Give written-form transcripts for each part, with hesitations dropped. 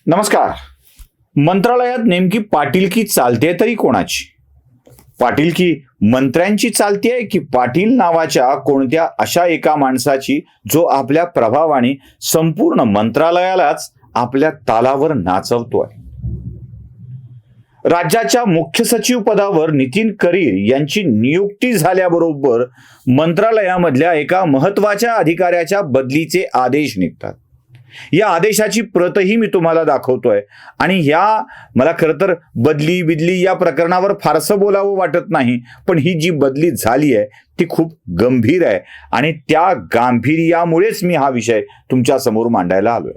नमस्कार. मंत्रालयात नेमकी पाटीलकी चालते तरी कोणाची? पाटीलकी मंत्र्यांची चालतीये की पाटील नावाच्या कोणत्या अशा एका माणसाची जो आपल्या प्रभावाने संपूर्ण मंत्रालयालाच आपल्या तालावर नाचवतोय? राज्याच्या मुख्य सचिव पदावर नितीन करीर यांची नियुक्ती झाल्याबरोबर मंत्रालयामधल्या एका महत्वाच्या अधिकाऱ्याच्या बदलीचे आदेश निघतात. या आदेशाची प्रतही मी तुम्हाला दाखवतोय आणि मला खरं तर बदली या प्रकरणावर फारसं बोलावं वाटत नाही, पण ही जी बदली झाली आहे ती खूप गंभीर आहे आणि त्या गांभीर्यामुळेच मी हा विषय तुमच्या समोर मांडायला आलोय.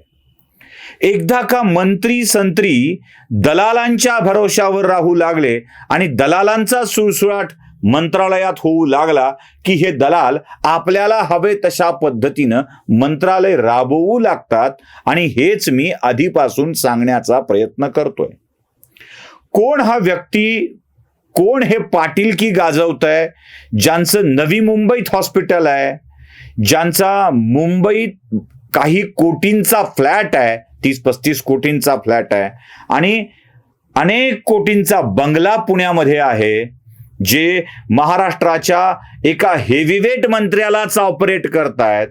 एकदा का मंत्री संत्री दलालांच्या भरोशावर राहू लागले आणि दलालांचा सुळसुळाट मंत्रालयात होऊ लागला की हे दलाल आपल्याला हवे तशा पद्धतीनं मंत्रालय राबवू लागतात आणि हेच मी आधीपासून सांगण्याचा प्रयत्न करतोय. कोण हा व्यक्ती, कोण हे पाटीलकी गाजवतंय, ज्यांचं नवी मुंबईत हॉस्पिटल आहे, ज्यांचा मुंबईत काही कोटींचा फ्लॅट आहे, 30-35 कोटींचा फ्लॅट आहे आणि अनेक कोटींचा बंगला पुण्यामध्ये आहे, जे महाराष्ट्राच्या एका हेवीवेट मंत्र्यालाच ऑपरेट करतायत.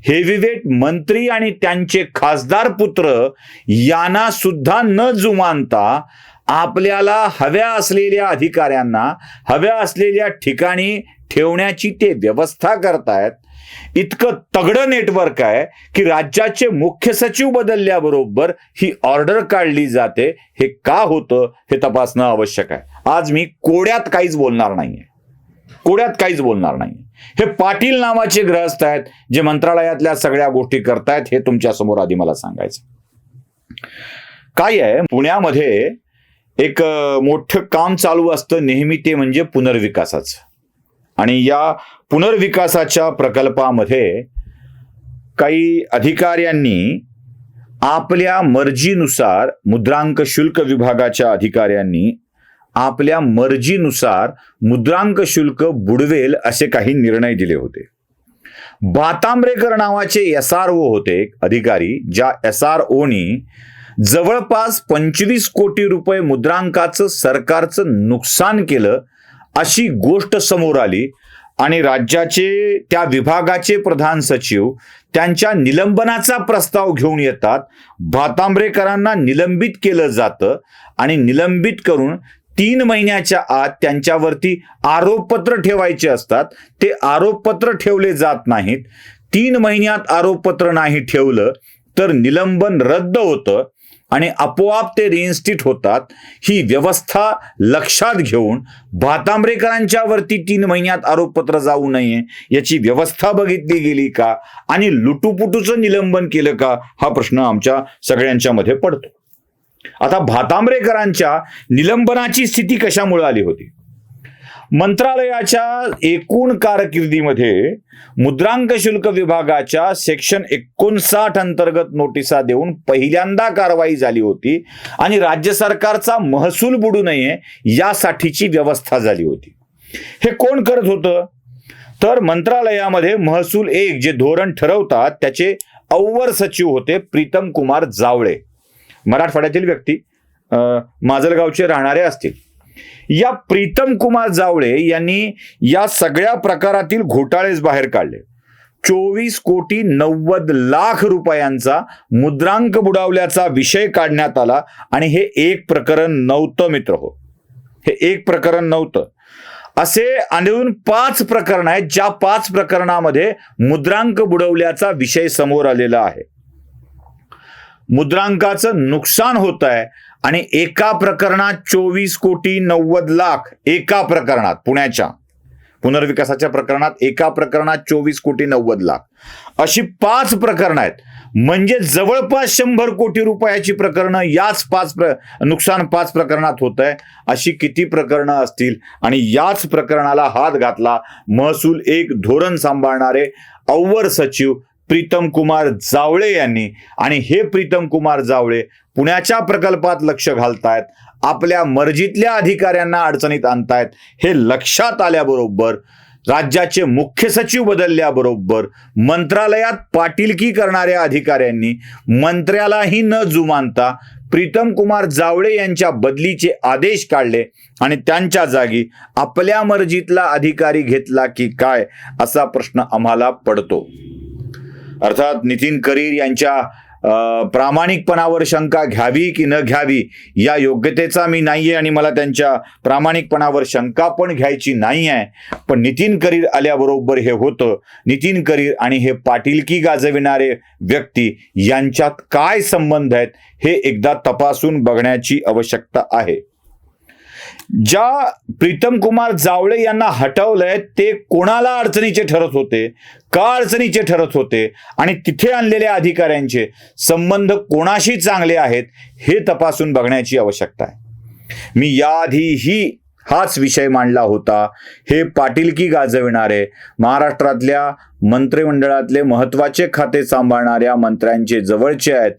हेवीवेट मंत्री आणि त्यांचे खासदार पुत्र यांना सुद्धा न जुमानता आपल्याला हव्या असलेल्या अधिकाऱ्यांना हव्या असलेल्या ठिकाणी ठेवण्याची ते व्यवस्था करतायत. इतकं तगडं नेटवर्क आहे की राज्याचे मुख्य सचिव बदलल्याबरोबर ही ऑर्डर काढली जाते. हे का होतं हे तपासणं आवश्यक आहे. आज मी कोड्यात काहीच बोलणार नाहीये. हे पाटील नावाचे गृहस्थ आहेत जे मंत्रालयातल्या सगळ्या गोष्टी करतायत, हे तुमच्या समोर आधी मला सांगायचं. काय आहे, पुण्यामध्ये एक मोठं काम चालू असतं नेहमी, ते म्हणजे पुनर्विकासाचं. आणि या पुनर्विकासाच्या प्रकल्पामध्ये काही अधिकाऱ्यांनी आपल्या मर्जीनुसार, मुद्रांक शुल्क विभागाच्या अधिकाऱ्यांनी आपल्या मर्जीनुसार मुद्रांक शुल्क बुडवेल असे काही निर्णय दिले होते. भातांब्रेकर नावाचे SRO होते अधिकारी, ज्या SROनी जवळपास 25 कोटी रुपये मुद्रांकाचं सरकारचं नुकसान केलं अशी गोष्ट समोर आली आणि राज्याचे त्या विभागाचे प्रधान सचिव त्यांच्या निलंबनाचा प्रस्ताव घेऊन येतात. भातांब्रेकरांना निलंबित केलं जातं आणि निलंबित करून 3 महिन्याच्या आत त्यांच्यावरती आरोपपत्र ठेवायचे असतात. ते आरोपपत्र ठेवले जात नाहीत. 3 महिन्यात आरोपपत्र नाही ठेवलं तर निलंबन रद्द होतं आणि आपोआप ते रिइन्स्टिट होतात. ही व्यवस्था लक्षात घेऊन भातांब्रेकरांच्या वरती 3 महिन्यात आरोपपत्र जाऊ नये याची व्यवस्था बघितली गेली का आणि लुटूपुटूचं निलंबन केलं का, हा प्रश्न आमच्या सगळ्यांच्या मध्ये पडतो. आता भातांब्रेकरांच्या निलंबनाची स्थिती कशामुळे आली होती? मंत्रालयाच्या एकूण कारकिर्दीमध्ये मुद्रांक शुल्क विभागाच्या सेक्शन 59 अंतर्गत नोटिसा देऊन पहिल्यांदा कारवाई झाली होती आणि राज्य सरकारचा महसूल बुडू नये यासाठीची व्यवस्था झाली होती. हे कोण करत होतं? तर मंत्रालयामध्ये महसूल 1 जे धोरण ठरवतात त्याचे अव्वर सचिव होते प्रीतम कुमार जावळे. मराठवाड्यातील व्यक्ती, माजलगावचे राहणारे असतील. या प्रीतम कुमार जावळे यांनी या सगळ्या प्रकारातील घोटाळेच बाहेर काढले. 24,90,00,000 रुपयांचा मुद्रांक बुडवल्याचा विषय काढण्यात आला आणि हे एक प्रकरण नव्हतं मित्र हो, हे एक प्रकरण नव्हतं. असे आणून 5 प्रकरण आहेत, ज्या 5 प्रकरणामध्ये मुद्रांक बुडवल्याचा विषय समोर आलेला आहे. मुद्रांकाचं नुकसान होत आहे आणि एका प्रकरणात 24,90,00,000, एका प्रकरणात, पुण्याच्या पुनर्विकासाच्या प्रकरणात एका प्रकरणात 24,90,00,000 अशी 5 प्रकरणं आहेत. म्हणजे जवळपास 100 कोटी रुपयाची प्रकरणं याच 5 प्रकरणात होत आहे. अशी किती प्रकरणं असतील आणि याच प्रकरणाला हात घातला महसूल 1 धोरण सांभाळणारे अव्वर सचिव प्रीतम कुमार जावळे यांनी. आणि हे प्रीतम कुमार जावळे पुण्याच्या प्रकल्पात लक्ष घालतायत, आपल्या मर्जीतल्या अधिकाऱ्यांना अडचणीत आणतायत. हे लक्षात आल्याबरोबर राज्याचे मुख्य सचिव बदलल्याबरोबर मंत्रालयात पाटीलकी करणाऱ्या अधिकाऱ्यांनी मंत्र्यालाही न जुमानता प्रीतम कुमार जावळे यांच्या बदलीचे आदेश काढले आणि त्यांच्या जागी आपल्या मर्जीतला अधिकारी घेतला की काय असा प्रश्न आम्हाला पडतो. अर्थात नितीन करीर यांच्या प्रामाणिकपणावर शंका घ्यावी की न घ्यावी या योग्यतेचा मी नाहीये आणि मला त्यांच्या प्रामाणिकपणावर शंका पण घ्यायची नाही आहे. पण नितीन करीर आल्याबरोबर हे होतं. नितीन करीर आणि हे पाटीलकी गाजविणारे व्यक्ती यांच्यात काय संबंध आहेत हे एकदा तपासून बघण्याची आवश्यकता आहे. ज्या प्रीतम कुमार जावळे यांना हटवलंय ते कोणाला अडचणीचे ठरत होते, का अडचणीचे ठरत होते आणि तिथे आणलेल्या अधिकाऱ्यांचे संबंध कोणाशी चांगले आहेत हे तपासून बघण्याची आवश्यकता आहे. मी याआधीही हाच विषय मांडला होता. हे पाटीलकी गाजविणारे महाराष्ट्रातल्या मंत्रिमंडळातले महत्वाचे खाते सांभाळणाऱ्या मंत्र्यांचे जवळचे आहेत,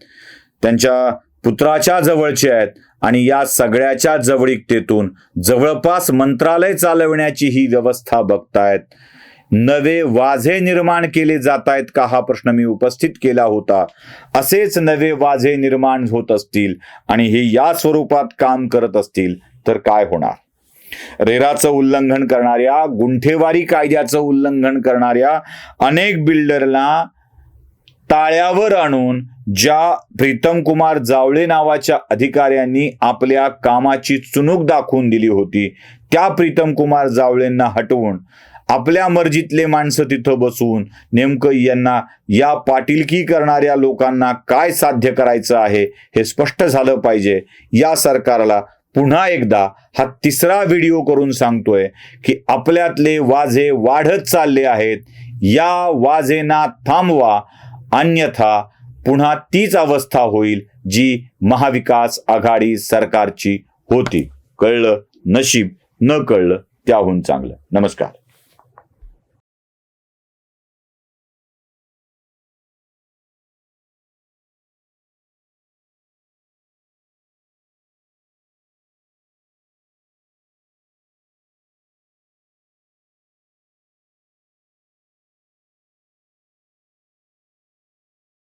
त्यांच्या पुत्राच्या जवळचे आहेत आणि या सगळ्याच्या जवळीकतेतून जवळपास मंत्रालय चालवण्याची ही व्यवस्था बघतायत. नवे वाझे निर्माण केले जात आहेत का हा प्रश्न मी उपस्थित केला होता. असेच नवे वाझे निर्माण होत असतील आणि हे या स्वरूपात काम करत असतील तर काय होणार. रेराचं उल्लंघन करणाऱ्या, गुंठेवारी कायद्याचं उल्लंघन करणाऱ्या अनेक बिल्डरला ताळ्यावर आणून ज्या प्रीतम कुमार जावळे नावाच्या अधिकाऱ्यांनी आपल्या कामाची चुणूक दाखवून दिली होती, त्या प्रीतम कुमार जावळेंना हटवून आपल्या मर्जीतले माणसं तिथं बसवून नेमकं यांना या पाटीलकी करणाऱ्या लोकांना काय साध्य करायचं आहे हे स्पष्ट झालं पाहिजे. या सरकारला पुन्हा एकदा हा तिसरा व्हिडिओ करून सांगतोय की आपल्यातले वाझे वाढत चालले आहेत. या वाझेना थांबवा, अन्यथा पुन्हा तीच अवस्था होईल जी महाविकास आघाडी सरकारची होती. कळलं? नशीब, न कळलं त्याहून चांगलं. नमस्कार.